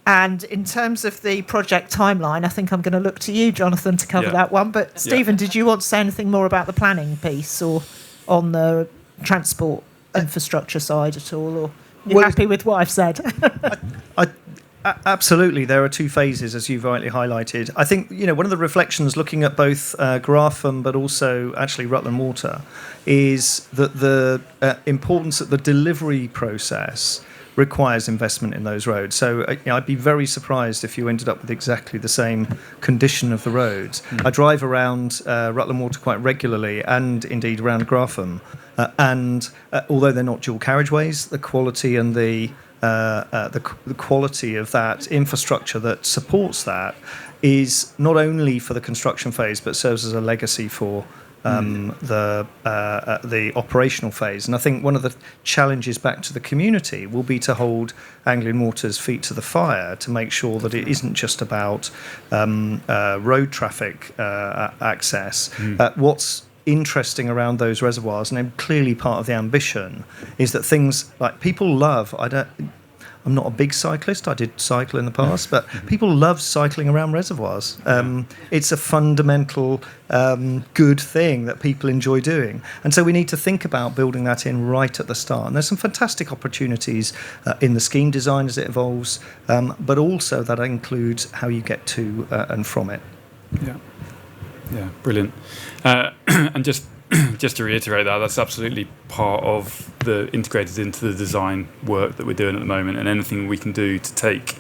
[SPEAKER 4] And in terms of the project timeline, I think I'm going to look to you, Jonathan, to cover that one. But Stephen, did you want to say anything more about the planning piece or on the transport infrastructure side at all? Or you're happy with what I've said?
[SPEAKER 3] Absolutely, there are two phases, as you've rightly highlighted. I think one of the reflections looking at both Glerum but also actually Rutland Water is that the importance that the delivery process requires investment in those roads. So I'd be very surprised if you ended up with exactly the same condition of the roads. I drive around Rutland Water quite regularly, and indeed around Glerum, and although they're not dual carriageways, the quality and the quality of that infrastructure that supports that is not only for the construction phase, but serves as a legacy for the operational phase. And I think one of the challenges back to the community will be to hold Anglian Water's feet to the fire to make sure that it isn't just about road traffic access. What's interesting around those reservoirs, and clearly part of the ambition, is that things like people love. I'm not a big cyclist. I did cycle in the past, but people love cycling around reservoirs. It's a fundamental good thing that people enjoy doing, and so we need to think about building that in right at the start. And there's some fantastic opportunities in the scheme design as it evolves, but also that includes how you get to and from it.
[SPEAKER 1] Yeah, brilliant. And just to reiterate that's absolutely part of the integrated into the design work that we're doing at the moment, and anything we can do to take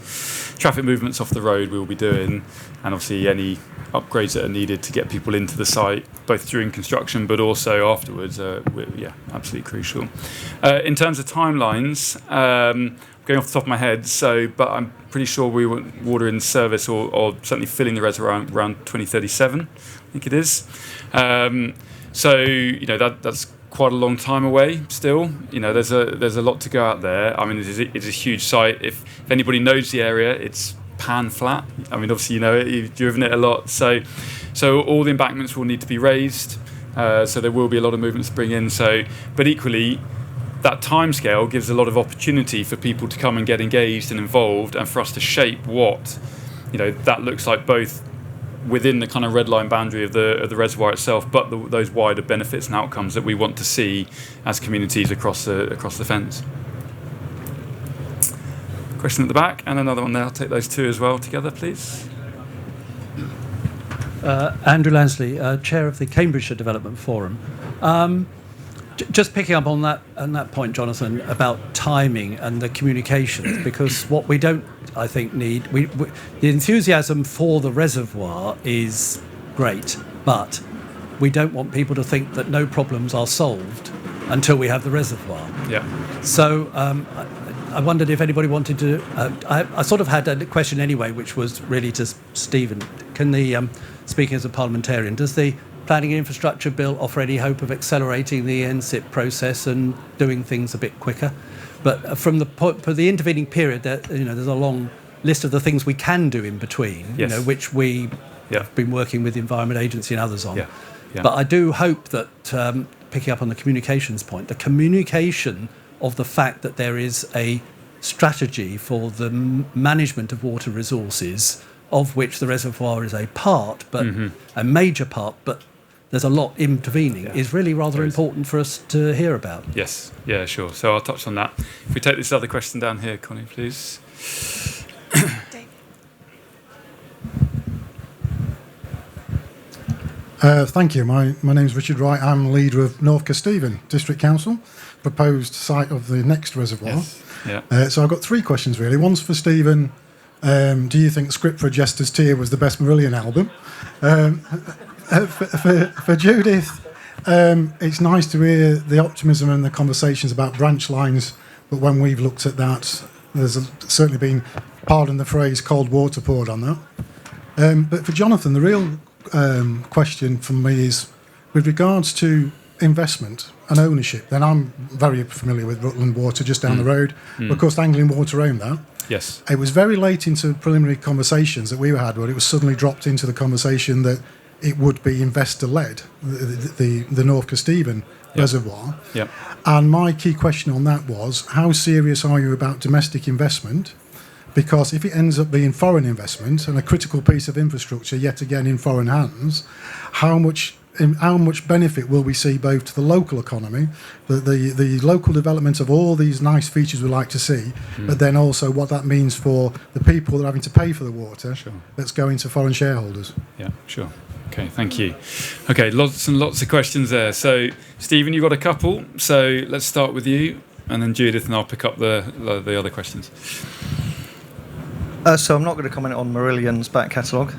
[SPEAKER 1] traffic movements off the road we will be doing, and obviously any upgrades that are needed to get people into the site, both during construction but also afterwards, absolutely crucial. In terms of timelines, going off the top of my head, but I'm pretty sure we want water in service or certainly filling the reservoir around 2037, I think it is. That's quite a long time away still. There's a lot to go out there. I mean, it's a huge site. If anybody knows the area, it's pan flat. I mean, obviously you know it, you've driven it a lot. So all the embankments will need to be raised. So there will be a lot of movement to bring in. But equally, that timescale gives a lot of opportunity for people to come and get engaged and involved, and for us to shape what that looks like, both within the kind of red line boundary of the reservoir itself, but those wider benefits and outcomes that we want to see as communities across the Fens. Question at the back, and another one there. I'll take those two as well together, please.
[SPEAKER 8] Andrew Lansley, Chair of the Cambridgeshire Development Forum. Just picking up on that point, Jonathan, about timing and the communications, because what we don't, I think, need... the enthusiasm for the reservoir is great, but we don't want people to think that no problems are solved until we have the reservoir.
[SPEAKER 1] Yeah.
[SPEAKER 8] So I wondered if anybody wanted to... I sort of had a question anyway, which was really to Stephen. Can the... speaking as a parliamentarian, does the Planning and Infrastructure Bill offer any hope of accelerating the NSIP process and doing things a bit quicker? But for the intervening period, there's a long list of the things we can do in between,
[SPEAKER 1] yes.
[SPEAKER 8] Which we have been working with the Environment Agency and others on.
[SPEAKER 1] Yeah. Yeah.
[SPEAKER 8] But I do hope that, picking up on the communications point, the communication of the fact that there is a strategy for the management of water resources, of which the reservoir is a part, but a major part, but there's a lot intervening, is really rather important for us to hear about.
[SPEAKER 1] Yes, yeah, sure. So I'll touch on that. If we take this other question down here, Connie, please.
[SPEAKER 9] Thank you. My name's Richard Wright. I'm leader of North Kesteven District Council, proposed site of the next reservoir.
[SPEAKER 1] Yes. Yeah.
[SPEAKER 9] So I've got three questions, really. One's for Stephen. Do you think Script for a Jester's Tear was the best Marillion album? For Judith, it's nice to hear the optimism and the conversations about branch lines, but when we've looked at that, there's certainly been, pardon the phrase, cold water poured on that. But for Jonathan, the real question from me is, with regards to investment and ownership, then I'm very familiar with Rutland Water just down the road. Of course, Anglian Water owned that.
[SPEAKER 1] Yes.
[SPEAKER 9] It was very late into preliminary conversations that we had where it was suddenly dropped into the conversation that it would be investor-led, the North Kesteven reservoir.
[SPEAKER 1] Yep.
[SPEAKER 9] And my key question on that was, how serious are you about domestic investment? Because if it ends up being foreign investment and a critical piece of infrastructure, yet again in foreign hands, how much how much benefit will we see both to the local economy, the local development of all these nice features we like to see, but then also what that means for the people that are having to pay for the water that's going to foreign shareholders.
[SPEAKER 1] Yeah, sure. Okay, thank you. Okay, lots and lots of questions there. So, Stephen, you've got a couple. So let's start with you, and then Judith, and I'll pick up the other questions.
[SPEAKER 3] So I'm not going to comment on Marillion's back catalogue.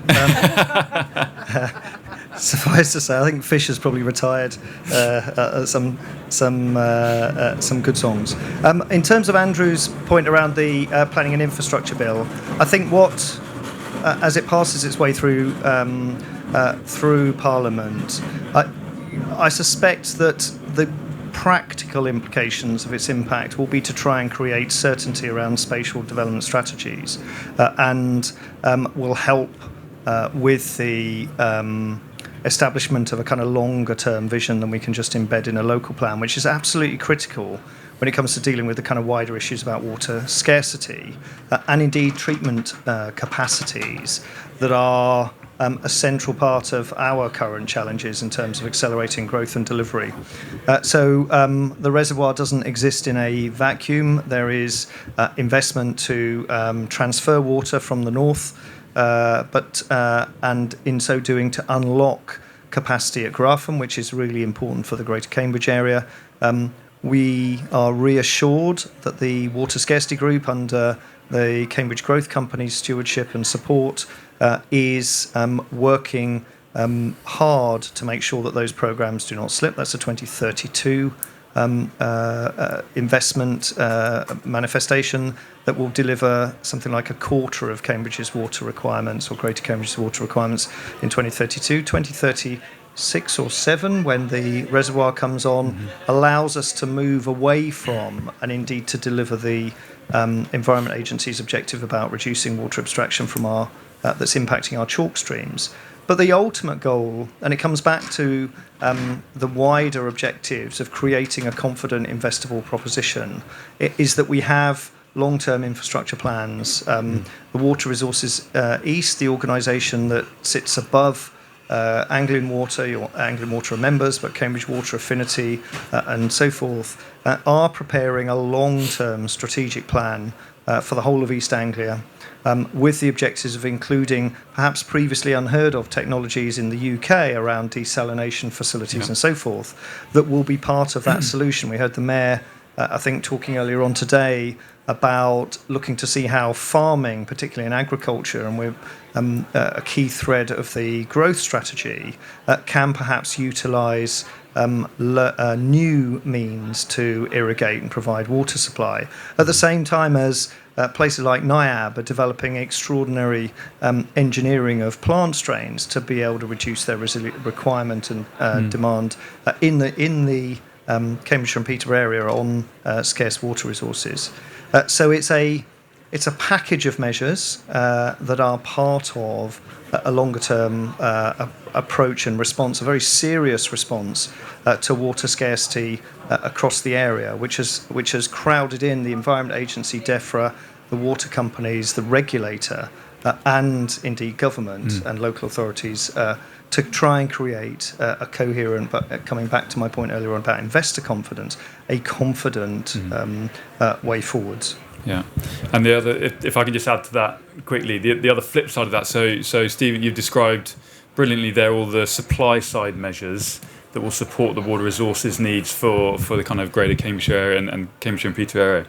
[SPEAKER 3] Suffice to say, I think Fish has probably retired some good songs. In terms of Andrew's point around the planning and infrastructure bill, I think as it passes its way through Parliament, I suspect that the practical implications of its impact will be to try and create certainty around spatial development strategies and will help with the establishment of a kind of longer term vision than we can just embed in a local plan, which is absolutely critical when it comes to dealing with the kind of wider issues about water scarcity and indeed treatment capacities that are a central part of our current challenges in terms of accelerating growth and delivery. So the reservoir doesn't exist in a vacuum. There is investment to transfer water from the north, and in so doing to unlock capacity at Glerum, which is really important for the Greater Cambridge area. We are reassured that the Water Scarcity Group under the Cambridge Growth Company's stewardship and support is working hard to make sure that those programmes do not slip. That's a 2032 investment manifestation that will deliver something like a quarter of Cambridge's water requirements or Greater Cambridge's water requirements in 2032. 2036 or 7, when the reservoir comes on, allows us to move away from and indeed to deliver the Environment Agency's objective about reducing water abstraction from that's impacting our chalk streams. But the ultimate goal, and it comes back to the wider objectives of creating a confident, investable proposition, is that we have long-term infrastructure plans. The Water Resources East, the organisation that sits above Anglian Water, your Anglian Water are members, but Cambridge Water Affinity and so forth, are preparing a long-term strategic plan for the whole of East Anglia, with the objectives of including perhaps previously unheard of technologies in the UK around desalination facilities and so forth, that will be part of that solution. We heard the Mayor, I think, talking earlier on today about looking to see how farming, particularly in agriculture, and we're a key thread of the growth strategy, can perhaps utilise new means to irrigate and provide water supply. At the same time as places like NIAB are developing extraordinary engineering of plant strains to be able to reduce their requirement and demand in the Cambridgeshire and Peterborough area on scarce water resources. So it's a package of measures that are part of a longer-term approach and response, a very serious response to water scarcity across the area, which has crowded in the Environment Agency, DEFRA, the water companies, the regulator, and indeed government and local authorities to try and create a coherent, but coming back to my point earlier on about investor confidence, a confident way forwards.
[SPEAKER 1] Yeah, and the other, if I can just add to that quickly, the other flip side of that. So Stephen, you've described brilliantly there all the supply side measures that will support the water resources needs for the kind of Greater Cambridgeshire area and Cambridgeshire and Peterborough area.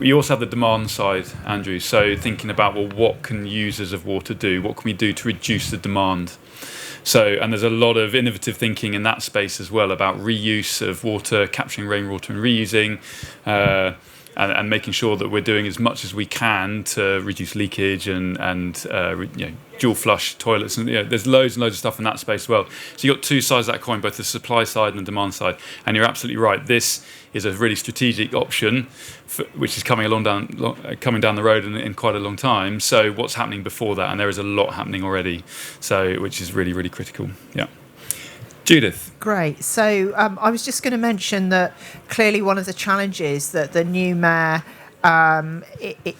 [SPEAKER 1] We also have the demand side, Andrew. So thinking about, well, what can users of water do? What can we do to reduce the demand? So, and there's a lot of innovative thinking in that space as well about reuse of water, capturing rainwater and reusing, and making sure that we're doing as much as we can to reduce leakage and dual flush toilets, and there's loads and loads of stuff in that space as well. So you've got two sides of that coin, both the supply side and the demand side. And you're absolutely right. This is a really strategic option, which is coming down the road in quite a long time. So what's happening before that? And there is a lot happening already. So which is really, really critical. Yeah. Judith.
[SPEAKER 4] Great. So I was just going to mention that clearly one of the challenges that the new mayor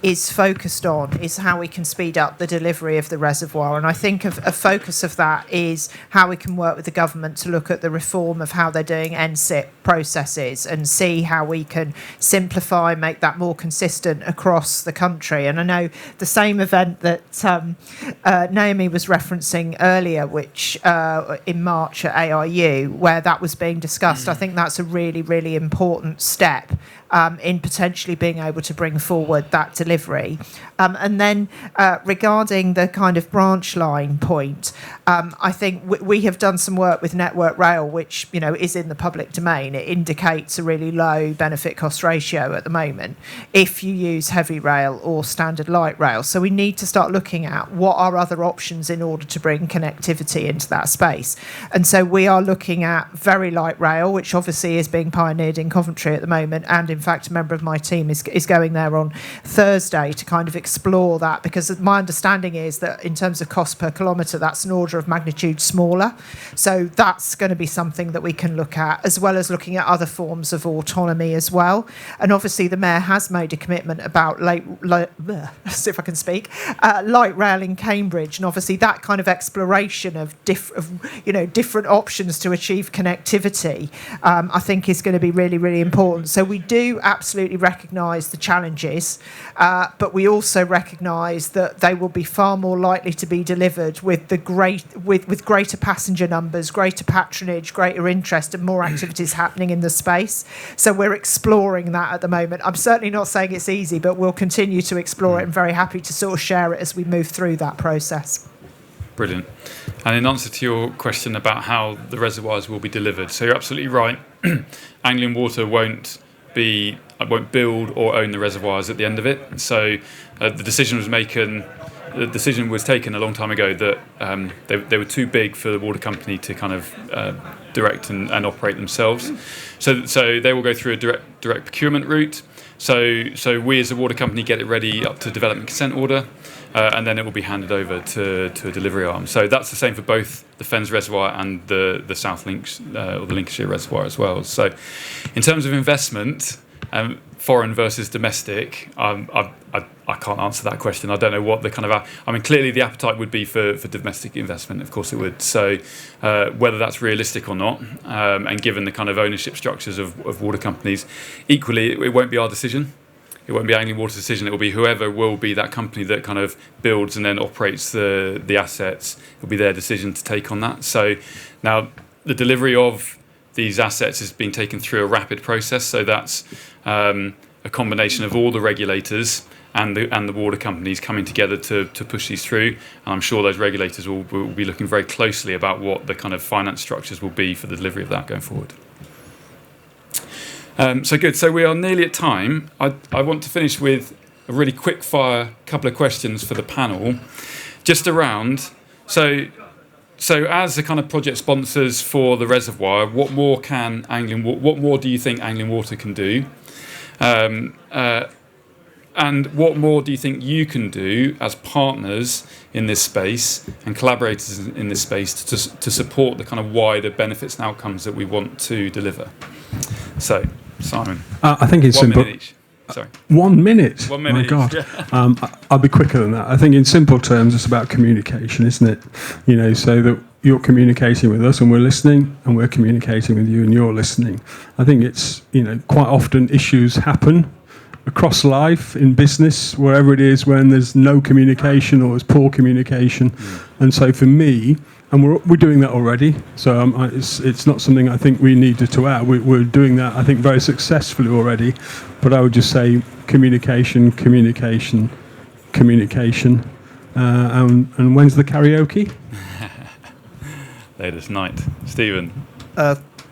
[SPEAKER 4] is focused on is how we can speed up the delivery of the reservoir. And I think a focus of that is how we can work with the government to look at the reform of how they're doing NSIP processes and see how we can simplify, make that more consistent across the country. And I know the same event that Naomi was referencing earlier, which in March at AIU, where that was being discussed, I think that's a really, really important step in potentially being able to bring forward that delivery. And then regarding the kind of branch line point, I think we have done some work with Network Rail, which is in the public domain. It indicates a really low benefit cost ratio at the moment if you use heavy rail or standard light rail. So we need to start looking at what are other options in order to bring connectivity into that space. And so we are looking at very light rail, which obviously is being pioneered in Coventry at the moment, and in fact a member of my team is going there on Thursday to kind of explore that, because my understanding is that in terms of cost per kilometre, that's an order of magnitude smaller. So that's going to be something that we can look at, as well as looking at other forms of autonomy as well. And obviously the Mayor has made a commitment about light rail in Cambridge, and obviously that kind of exploration of different options to achieve connectivity I think is going to be really, really important. So we do absolutely recognise the challenges, but we also recognise that they will be far more likely to be delivered with greater passenger numbers, greater patronage, greater interest, and more activities happening in the space. So we're exploring that at the moment. I'm certainly not saying it's easy, but we'll continue to explore it, and very happy to sort of share it as we move through that process.
[SPEAKER 1] Brilliant. And in answer to your question about how the reservoirs will be delivered, so you're absolutely right. Anglian Water won't build or own the reservoirs at the end of it. So the decision was taken a long time ago that they were too big for the water company to kind of direct and operate themselves. So they will go through a direct procurement route. So we as a water company get it ready up to development consent order, and then it will be handed over to a delivery arm. So that's the same for both the Fens Reservoir and the South Links or the Lincolnshire Reservoir as well. So in terms of investment, foreign versus domestic, I can't answer that question. I don't know what the kind of... clearly the appetite would be for domestic investment. Of course it would. So whether that's realistic or not, and given the kind of ownership structures of water companies, equally it won't be our decision. It won't be Anglian Water's decision. It will be whoever will be that company that kind of builds and then operates the assets. It will be their decision to take on that. So now the delivery of these assets is being taken through a rapid process. So that's a combination of all the regulators and the water companies coming together to push these through. And I'm sure those regulators will be looking very closely about what the kind of finance structures will be for the delivery of that going forward. So good. So we are nearly at time. I want to finish with a really quick fire couple of questions for the panel, just around. So as the kind of project sponsors for the reservoir, what more do you think Anglian Water can do? And what more do you think you can do as partners in this space and collaborators in this space to support the kind of wider benefits and outcomes that we want to deliver? So, Simon.
[SPEAKER 2] I think it's
[SPEAKER 1] 1
[SPEAKER 2] simple.
[SPEAKER 1] minute each. Sorry.
[SPEAKER 2] 1 minute?
[SPEAKER 1] 1 minute.
[SPEAKER 2] My God.
[SPEAKER 1] Yeah.
[SPEAKER 2] I'll be quicker than that. I think in simple terms, it's about communication, isn't it? So that you're communicating with us and we're listening, and we're communicating with you and you're listening. I think it's, quite often issues happen across life, in business, wherever it is, when there's no communication or there's poor communication. And so for me, and we're doing that already, so it's not something I think we needed to add. We're doing that, I think, very successfully already. But I would just say communication. And when's the karaoke?
[SPEAKER 1] Later tonight. Stephen.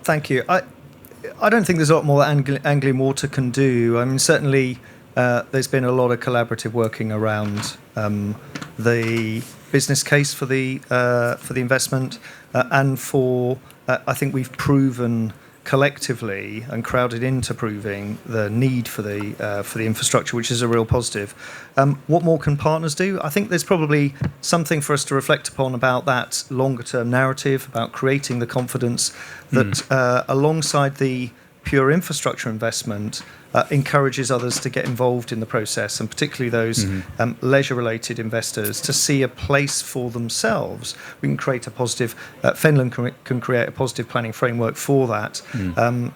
[SPEAKER 3] Thank you. I don't think there's a lot more that Anglian Water can do. I mean, certainly there's been a lot of collaborative working around the business case for the investment, and I think we've proven collectively and crowded into proving the need for the infrastructure, which is a real positive. What more can partners do? I think there's probably something for us to reflect upon about that longer term narrative, about creating the confidence that alongside the pure infrastructure investment encourages others to get involved in the process, and particularly those leisure-related investors to see a place for themselves. We can create a positive, Fenland can create a positive planning framework for that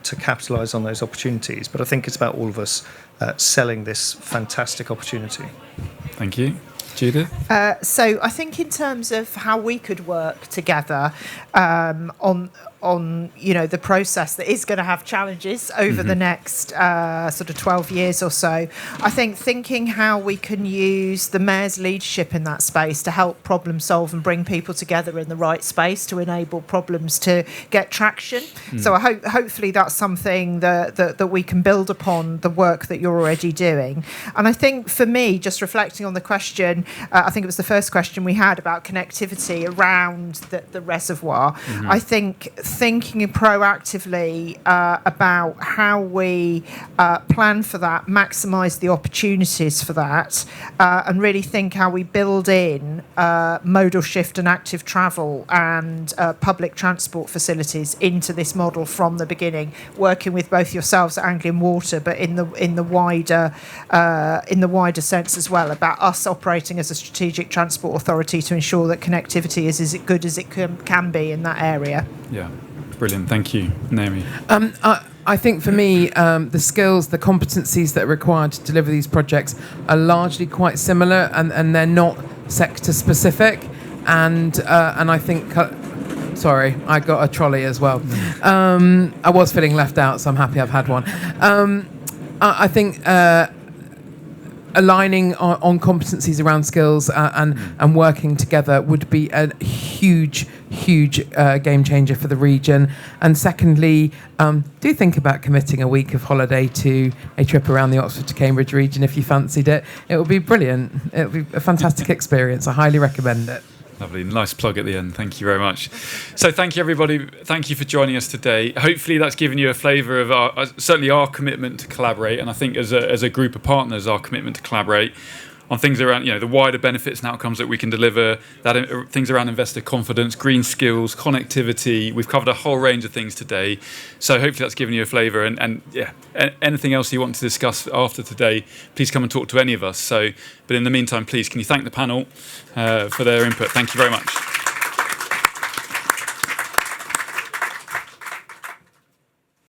[SPEAKER 3] to capitalise on those opportunities. But I think it's about all of us selling this fantastic opportunity.
[SPEAKER 1] Thank you. Judith?
[SPEAKER 4] So I think in terms of how we could work together on the process that is going to have challenges over the next sort of 12 years or so, I think thinking how we can use the Mayor's leadership in that space to help problem solve and bring people together in the right space to enable problems to get traction. So hopefully that's something that we can build upon the work that you're already doing. And I think for me, just reflecting on the question, I think it was the first question we had about connectivity around the reservoir, I think thinking proactively about how we plan for that, maximise the opportunities for that, and really think how we build in modal shift and active travel and public transport facilities into this model from the beginning, working with both yourselves at Anglian Water, but in the wider sense as well, about us operating as a strategic transport authority to ensure that connectivity is as good as it can be in that area.
[SPEAKER 1] Yeah, brilliant. Thank you, Naomi.
[SPEAKER 5] I think for me, the skills, the competencies that are required to deliver these projects are largely quite similar, and they're not sector specific. And I think, sorry, I got a trolley as well. I was feeling left out, so I'm happy I've had one. I think aligning on competencies around skills and working together would be a huge game changer for the region. And secondly, do think about committing a week of holiday to a trip around the Oxford to Cambridge region if you fancied it. It would be brilliant. It would be a fantastic experience. I highly recommend it.
[SPEAKER 1] Lovely. Nice plug at the end. Thank you very much. So thank you, everybody. Thank you for joining us today. Hopefully that's given you a flavour of certainly our commitment to collaborate, and I think as a group of partners, our commitment to collaborate on things around the wider benefits and outcomes that we can deliver, things around investor confidence, green skills, connectivity. We've covered a whole range of things today. So hopefully that's given you a flavour, and anything else you want to discuss after today, please come and talk to any of us. But in the meantime, please, can you thank the panel for their input? Thank you very much.